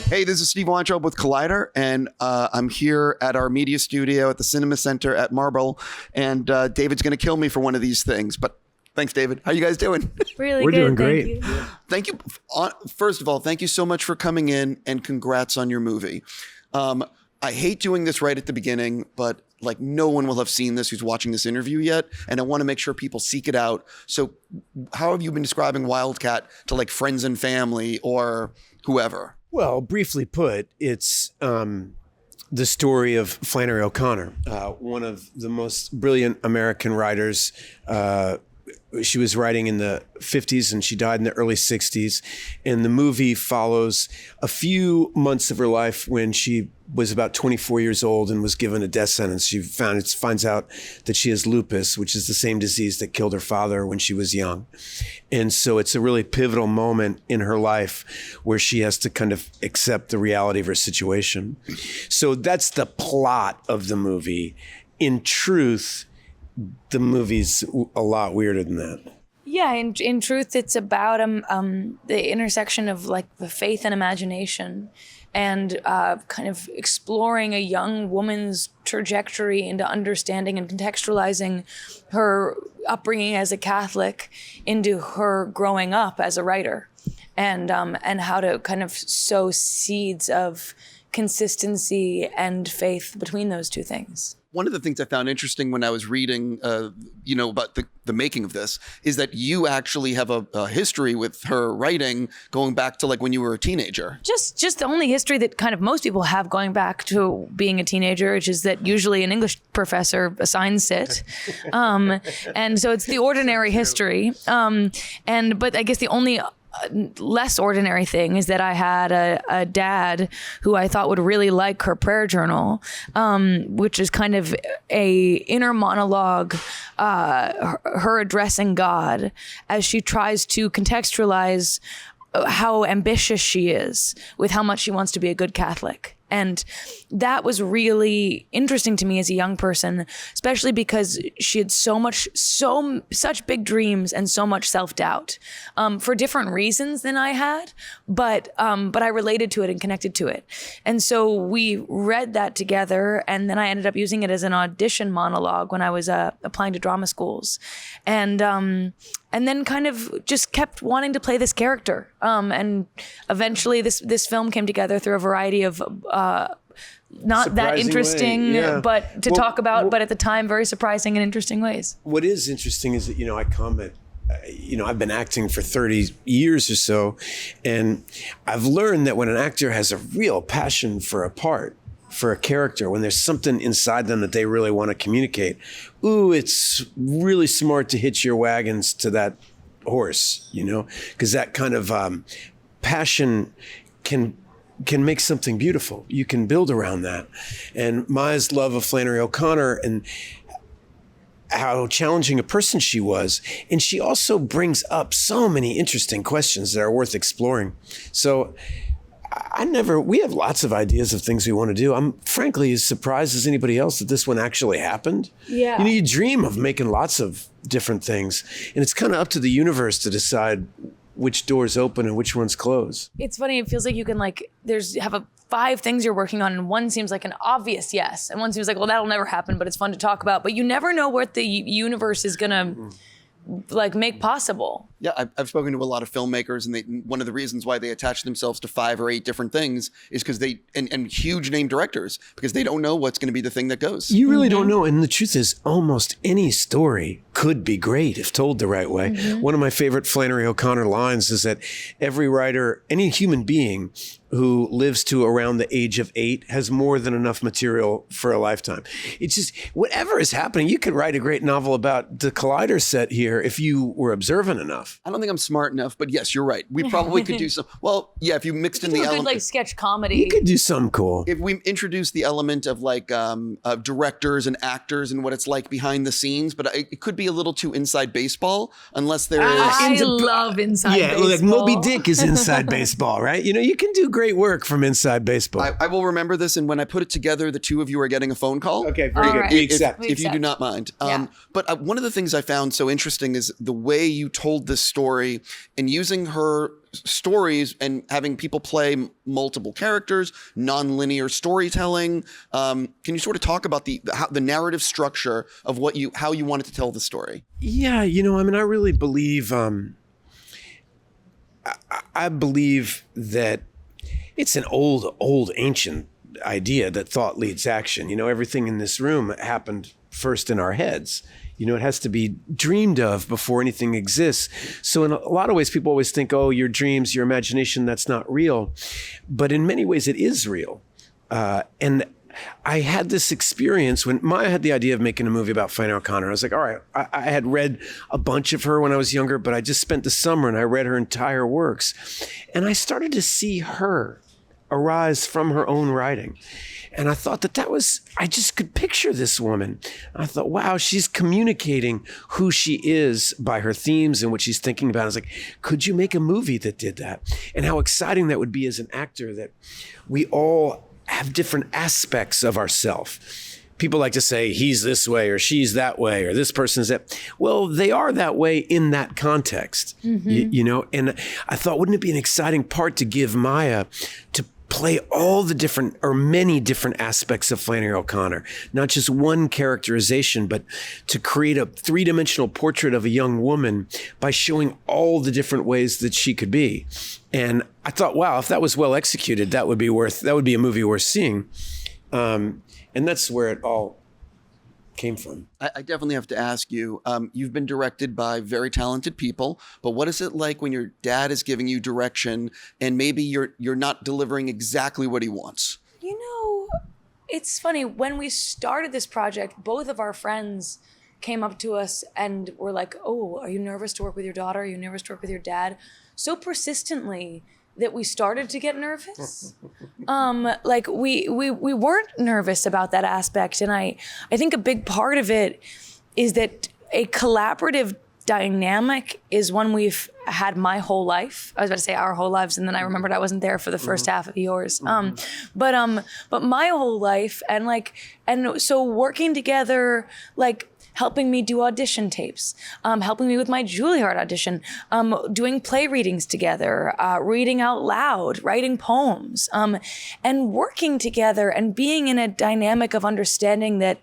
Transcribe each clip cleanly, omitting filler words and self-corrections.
Hey, this is Steve Weintraub with Collider, and I'm here at our media studio at the Cinema Center at MARBL, and David's going to kill me for one of these things, but thanks, David. How you guys doing? Really We're good. doing great. Thank you. First of all, thank you so much for coming in, and congrats on your movie. I hate doing this right at the beginning, but like no one will have seen this who's watching this interview yet, and I want to make sure people seek it out. So how have you been describing Wildcat to like friends and family or whoever? Well, briefly put, it's the story of Flannery O'Connor, one of the most brilliant American writers. She was writing in the 50s and she died in the early 60s. And the movie follows a few months of her life when she was about 24 years old and was given a death sentence. She finds out that she has lupus, which is the same disease that killed her father when she was young. And so it's a really pivotal moment in her life where she has to kind of accept the reality of her situation. So that's the plot of the movie. In truth, the movie's a lot weirder than that. Yeah, in truth, it's about the intersection of like the faith and imagination, and kind of exploring a young woman's trajectory into understanding and contextualizing her upbringing as a Catholic into her growing up as a writer, and how to kind of sow seeds of consistency and faith between those two things. One of the things I found interesting when I was reading, about the making of this is that you actually have a history with her writing going back to like when you were a teenager. Just the only history that kind of most people have going back to being a teenager, which is that usually an English professor assigns it. And so it's the ordinary history. But I guess the only less ordinary thing is that I had a dad who I thought would really like her prayer journal, which is kind of a inner monologue, her addressing God as she tries to contextualize how ambitious she is with how much she wants to be a good Catholic. And that was really interesting to me as a young person, especially because she had such big dreams and so much self-doubt, for different reasons than I had, but I related to it and connected to it. And so we read that together, and then I ended up using it as an audition monologue when I was applying to drama schools. And then kind of just kept wanting to play this character. And eventually this film came together through a variety of not that interesting, but to talk about, but at the time, very surprising and interesting ways. What is interesting is that, I comment, I've been acting for 30 years or so, and I've learned that when an actor has a real passion for a part, for a character, when there's something inside them that they really want to communicate, it's really smart to hitch your wagons to that horse, because that kind of passion can make something beautiful. You can build around that. And Maya's love of Flannery O'Connor and how challenging a person she was. And she also brings up so many interesting questions that are worth exploring. So we have lots of ideas of things we want to do. I'm frankly as surprised as anybody else that this one actually happened. Yeah. You dream of making lots of different things, and it's kind of up to the universe to decide which doors open and which ones close. It's funny. It feels like you can have 5 things you're working on, and one seems like an obvious yes, and one seems like, well, that'll never happen, but it's fun to talk about. But you never know what the universe is gonna make possible. Yeah, I've spoken to a lot of filmmakers, and one of the reasons why they attach themselves to 5 or 8 different things is because and huge name directors, because they don't know what's going to be the thing that goes. You really don't know. And the truth is, almost any story could be great if told the right way. One of my favorite Flannery O'Connor lines is that every writer, any human being who lives to around the age of 8 has more than enough material for a lifetime. It's just, whatever is happening, you could write a great novel about the Collider set here if you were observant enough. I don't think I'm smart enough, but yes, you're right. We probably could do some. Well, yeah, if you mixed in the element, good sketch comedy. You could do something cool. If we introduce the element of of directors and actors and what it's like behind the scenes, but it could be a little too inside baseball unless there is. I love inside baseball. Like Moby Dick is inside baseball, right? You can do great work from inside baseball. I will remember this, and when I put it together, the 2 of you are getting a phone call. Okay, very good. Right. We accept. If you do not mind. Yeah. But one of the things I found so interesting is the way you told this this story and using her stories and having people play multiple characters, non-linear storytelling. Can you sort of talk about the narrative structure of how you wanted to tell the story? Yeah, I really believe, I believe that it's an old ancient idea that thought leads action. Everything in this room happened first in our heads. It has to be dreamed of before anything exists. So in a lot of ways, people always think, oh, your dreams, your imagination, that's not real. But in many ways, it is real. And I had this experience when Maya had the idea of making a movie about Flannery O'Connor. I was like, all right, I had read a bunch of her when I was younger, but I just spent the summer and I read her entire works. And I started to see her arise from her own writing. And I thought I just could picture this woman. I thought, wow, she's communicating who she is by her themes and what she's thinking about. I was like, could you make a movie that did that? And how exciting that would be as an actor, that we all have different aspects of ourself. People like to say, he's this way or she's that way or this person's that. Well, they are that way in that context, And I thought, wouldn't it be an exciting part to give Maya to play all the different or many different aspects of Flannery O'Connor, not just one characterization, but to create a three-dimensional portrait of a young woman by showing all the different ways that she could be. And I thought, wow, if that was well executed, that would be a movie worth seeing. And that's where it all came from. I definitely have to ask you, you've been directed by very talented people, but what is it like when your dad is giving you direction and maybe you're not delivering exactly what he wants? It's funny. When we started this project, both of our friends came up to us and were like, oh, are you nervous to work with your daughter? Are you nervous to work with your dad? So persistently that we started to get nervous. We weren't nervous about that aspect. And I think a big part of it is that a collaborative dynamic is one we've had my whole life. I was about to say our whole lives, and then I remembered I wasn't there for the first half of yours. But my whole life, and so working together, helping me do audition tapes, helping me with my Juilliard audition, doing play readings together, reading out loud, writing poems, and working together and being in a dynamic of understanding that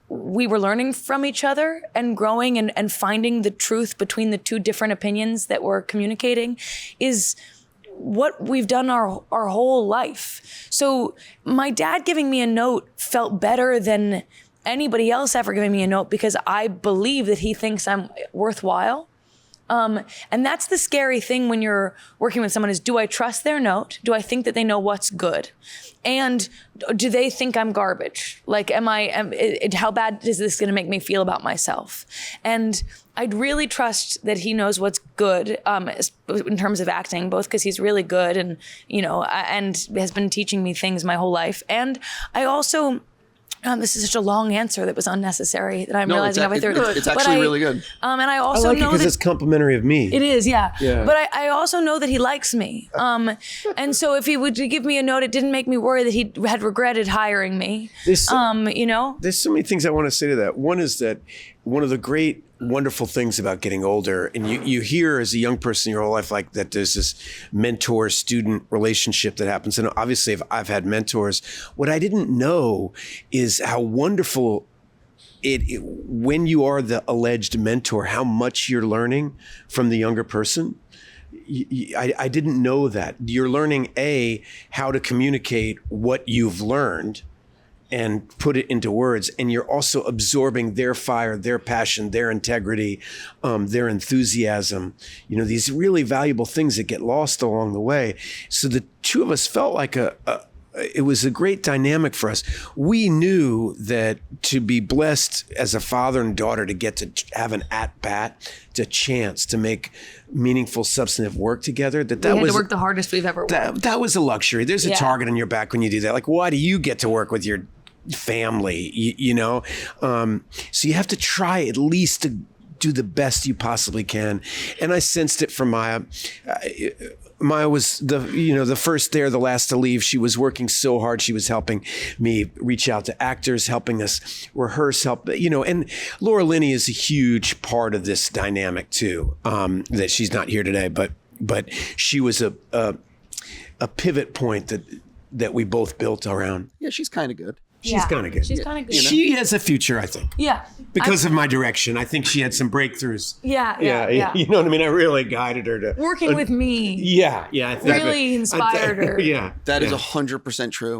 we were learning from each other and growing and finding the truth between the two different opinions that we're communicating is what we've done our whole life. So my dad giving me a note felt better than anybody else ever giving me a note because I believe that he thinks I'm worthwhile. And that's the scary thing when you're working with someone is, do I trust their note? Do I think that they know what's good? And do they think I'm garbage? How bad is this going to make me feel about myself? And I'd really trust that he knows what's good in terms of acting, both because he's really good and has been teaching me things my whole life. And I also... this is such a long answer that was unnecessary that I'm realizing halfway through. It's actually really good. And I also like know because it's complimentary of me. It is, yeah. But I also know that he likes me. And so if he would give me a note, it didn't make me worry that he had regretted hiring me. There's so many things I want to say to that. One is that one of the great wonderful things about getting older, and you hear as a young person your whole life that there's this mentor-student relationship that happens. And obviously I've had mentors. What I didn't know is how wonderful it when you are the alleged mentor, how much you're learning from the younger person. I didn't know that. You're learning, how to communicate what you've learned and put it into words. And you're also absorbing their fire, their passion, their integrity, their enthusiasm, these really valuable things that get lost along the way. So the two of us felt like it was a great dynamic for us. We knew that to be blessed as a father and daughter to get to have an at-bat, a chance to make meaningful, substantive work together, we had to work the hardest we've ever worked. That was a luxury. There's a target on your back when you do that. Why do you get to work with your family, So you have to try at least to do the best you possibly can. And I sensed it from Maya. Maya was the first there, the last to leave. She was working so hard. She was helping me reach out to actors, helping us rehearse, and Laura Linney is a huge part of this dynamic too, that she's not here today, but she was a pivot point that we both built around. Yeah, she's kind of good. She's kind of good. She's kind of good. She has a future, I think. Yeah. Because of my direction. I think she had some breakthroughs. Yeah. You know what I mean? I really guided her to... Working with me. Yeah. I think really inspired her. Yeah. That is 100% true,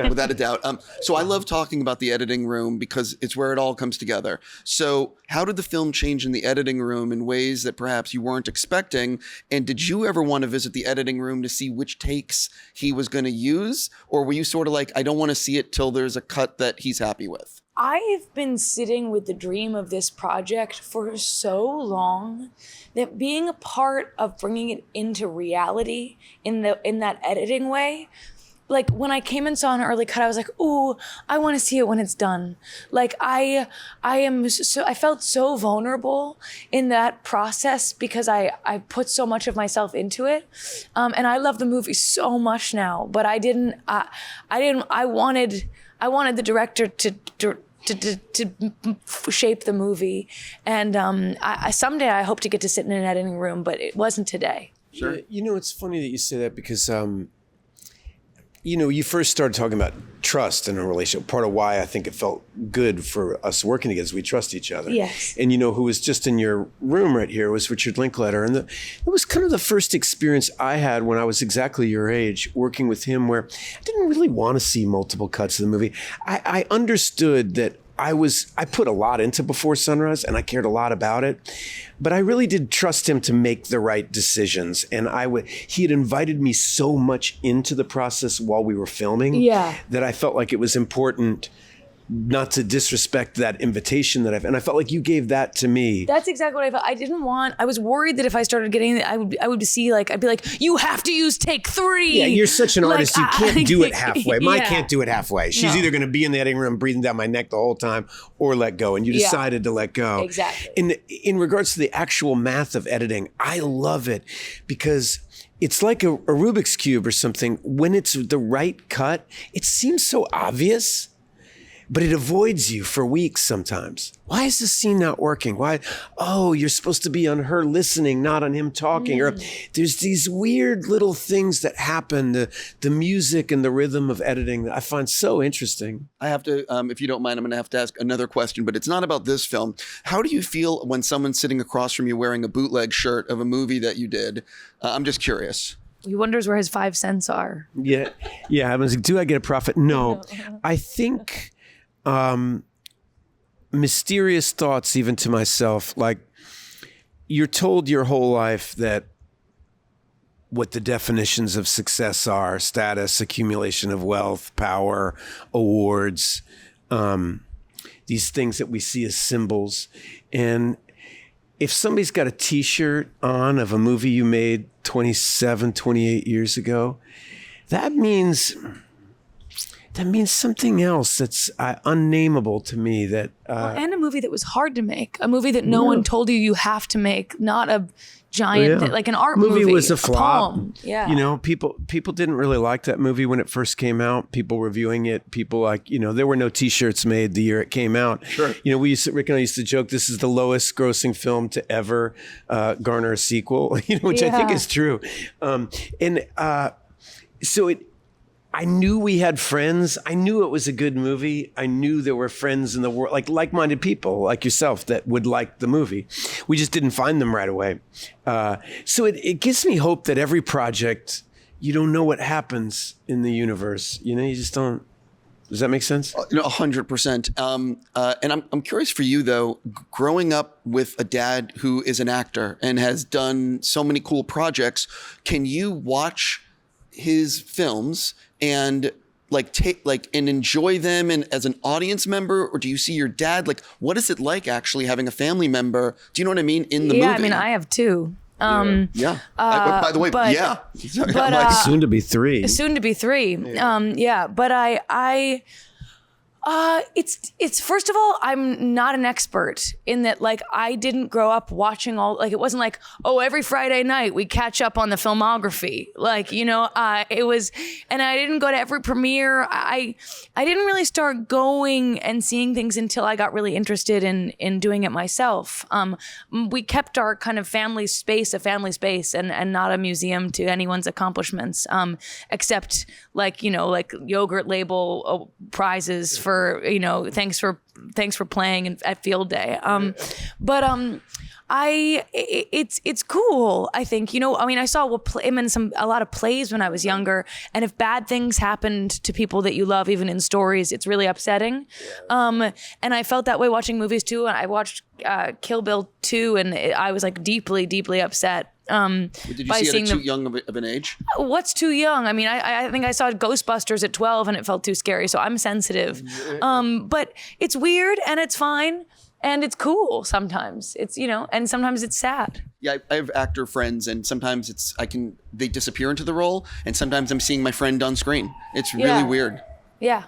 without a doubt. So I love talking about the editing room because it's where it all comes together. So how did the film change in the editing room in ways that perhaps you weren't expecting? And did you ever want to visit the editing room to see which takes he was going to use? Or were you sort of like, I don't want to see it till there's a cut that he's happy with? I've been sitting with the dream of this project for so long that being a part of bringing it into reality in that editing way, like when I came and saw an early cut, I was like, ooh, I want to see it when it's done. Like I felt so vulnerable in that process because I put so much of myself into it. And I love the movie so much now, but I wanted the director to shape the movie. And someday I hope to get to sit in an editing room, but it wasn't today. Sure. It's funny that you say that because, you first started talking about trust in a relationship. Part of why I think it felt good for us working together is we trust each other. Yes. And who was just in your room right here was Richard Linklater. And it was kind of the first experience I had when I was exactly your age working with him where I didn't really want to see multiple cuts of the movie. I understood that I put a lot into Before Sunrise and I cared a lot about it, but I really did trust him to make the right decisions. And he had invited me so much into the process while we were filming that I felt like it was important not to disrespect that invitation and I felt like you gave that to me. That's exactly what I felt. I was worried that if I started getting it, I would see I'd be like, you have to use take 3. Yeah, you're such an artist. You can't do it halfway. Maya can't do it halfway. She's either going to be in the editing room breathing down my neck the whole time or let go. And you decided to let go. Exactly. In regards to the actual math of editing, I love it because it's like a Rubik's Cube or something. When it's the right cut, it seems so obvious. But it avoids you for weeks sometimes. Why is this scene not working? Why? Oh, you're supposed to be on her listening, not on him talking. Or there's these weird little things that happen, the music and the rhythm of editing that I find so interesting. I have to, if you don't mind, I'm going to have to ask another question, but it's not about this film. How do you feel when someone's sitting across from you wearing a bootleg shirt of a movie that you did? I'm just curious. He wonders where his 5 cents are. Yeah. I was like, do I get a profit? No. I think... mysterious thoughts even to myself, like you're told your whole life that what the definitions of success are: status, accumulation of wealth, power, awards, these things that we see as symbols. And if somebody's got a t-shirt on of a movie you made 27, 28 years ago, that means something else that's unnameable to me. And a movie that was hard to make, a movie that no one told you have to make, not a giant, like an art movie. Movie was a flop. Poem. Yeah. People didn't really like that movie when it first came out. People reviewing it, there were no t-shirts made the year it came out. Sure. Rick and I used to joke, this is the lowest grossing film to ever garner a sequel, which I think is true. I knew we had friends. I knew it was a good movie. I knew there were friends in the world, like-minded people like yourself that would like the movie. We just didn't find them right away. So it gives me hope that every project, you don't know what happens in the universe. You just don't. Does that make sense? 100%. And I'm curious for you, though, growing up with a dad who is an actor and has done so many cool projects, can you watch his films and and enjoy them and as an audience member, or do you see your dad? What is it like actually having a family member? Do you know what I mean in the movie? Yeah, I mean, I have 2. By the way, soon to be 3. Soon to be 3. But It's first of all, I'm not an expert in that. Like, I didn't grow up watching it wasn't like, oh, every Friday night we catch up on the filmography. Like, it was, and I didn't go to every premiere. I didn't really start going and seeing things until I got really interested in doing it myself. We kept our kind of family space a family space and not a museum to anyone's accomplishments, except like yogurt label prizes for, thanks for playing at field day. It's cool, I think. I saw him in a lot of plays when I was younger, and if bad things happened to people that you love, even in stories, it's really upsetting. And I felt that way watching movies too. And I watched Kill Bill 2, and I was like deeply, deeply upset. Did you see it at too young of an age? What's too young? I mean, I think I saw Ghostbusters at 12 and it felt too scary, so I'm sensitive. But it's weird and it's fine and it's cool sometimes. It's, and sometimes it's sad. Yeah, I have actor friends, and sometimes they disappear into the role, and sometimes I'm seeing my friend on screen. It's really weird. Yeah,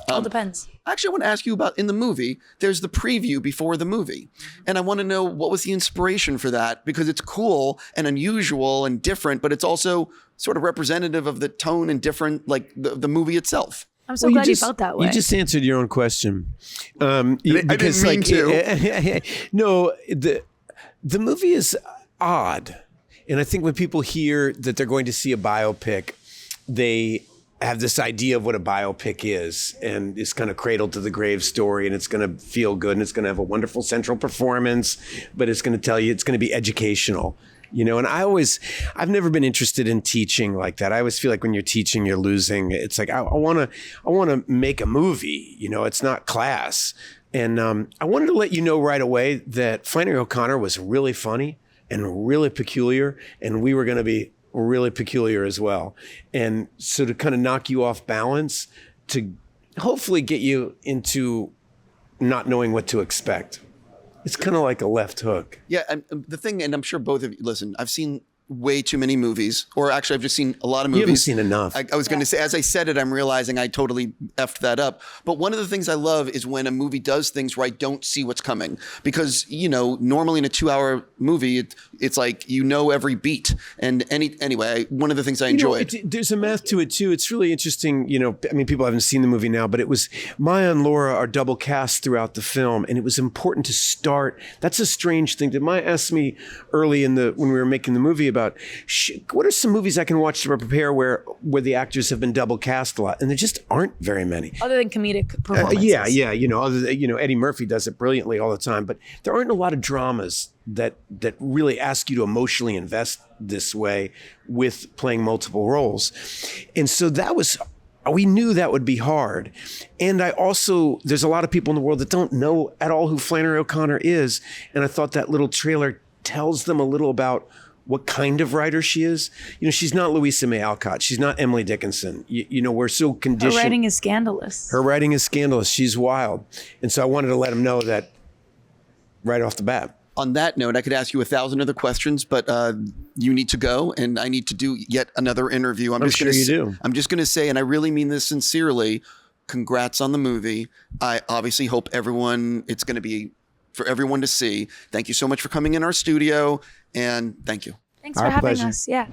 all depends. Actually, I want to ask you about, in the movie, there's the preview before the movie. And I want to know, what was the inspiration for that? Because it's cool and unusual and different, but it's also sort of representative of the tone and different, like the movie itself. I'm so glad you felt that way. You just answered your own question. I didn't mean to. No, the movie is odd. And I think when people hear that they're going to see a biopic, they have this idea of what a biopic is, and it's kind of cradle to the grave story, and it's going to feel good, and it's going to have a wonderful central performance, but it's going to tell you it's going to be educational, and I've never been interested in teaching like that. I always feel like when you're teaching, you're losing. It's like, I want to make a movie, it's not class. And I wanted to let you know right away that Flannery O'Connor was really funny and really peculiar, and we were going to be really peculiar as well. And so to kind of knock you off balance, to hopefully get you into not knowing what to expect. It's kind of like a left hook. Yeah, and the thing, and I'm sure both of you, listen, I've seen way too many movies, or actually I've just seen a lot of movies. You haven't seen enough. I was going to say, as I said it, I'm realizing I totally effed that up. But one of the things I love is when a movie does things where I don't see what's coming. Because, normally in a 2-hour movie, it's like, every beat. And anyway, one of the things I enjoyed. There's a math to it too. It's really interesting. People haven't seen the movie now, but it was Maya and Laura are double cast throughout the film. And it was important to start. That's a strange thing. Maya asked me early when we were making the movie about, what are some movies I can watch to prepare where the actors have been double cast a lot? And there just aren't very many. Other than comedic performances. Eddie Murphy does it brilliantly all the time, but there aren't a lot of dramas that really ask you to emotionally invest this way with playing multiple roles. And so we knew that would be hard. And there's a lot of people in the world that don't know at all who Flannery O'Connor is. And I thought that little trailer tells them a little about what kind of writer she is. She's not Louisa May Alcott. She's not Emily Dickinson. We're so conditioned. Her writing is scandalous. Her writing is scandalous. She's wild. And so I wanted to let them know that right off the bat. On that note, I could ask you 1,000 other questions, but you need to go, and I need to do yet another interview. I'm sure you do. I'm just going to say, and I really mean this sincerely, congrats on the movie. I obviously hope it's going to be for everyone to see. Thank you so much for coming in our studio, and thank you. Thanks for having us. Yeah.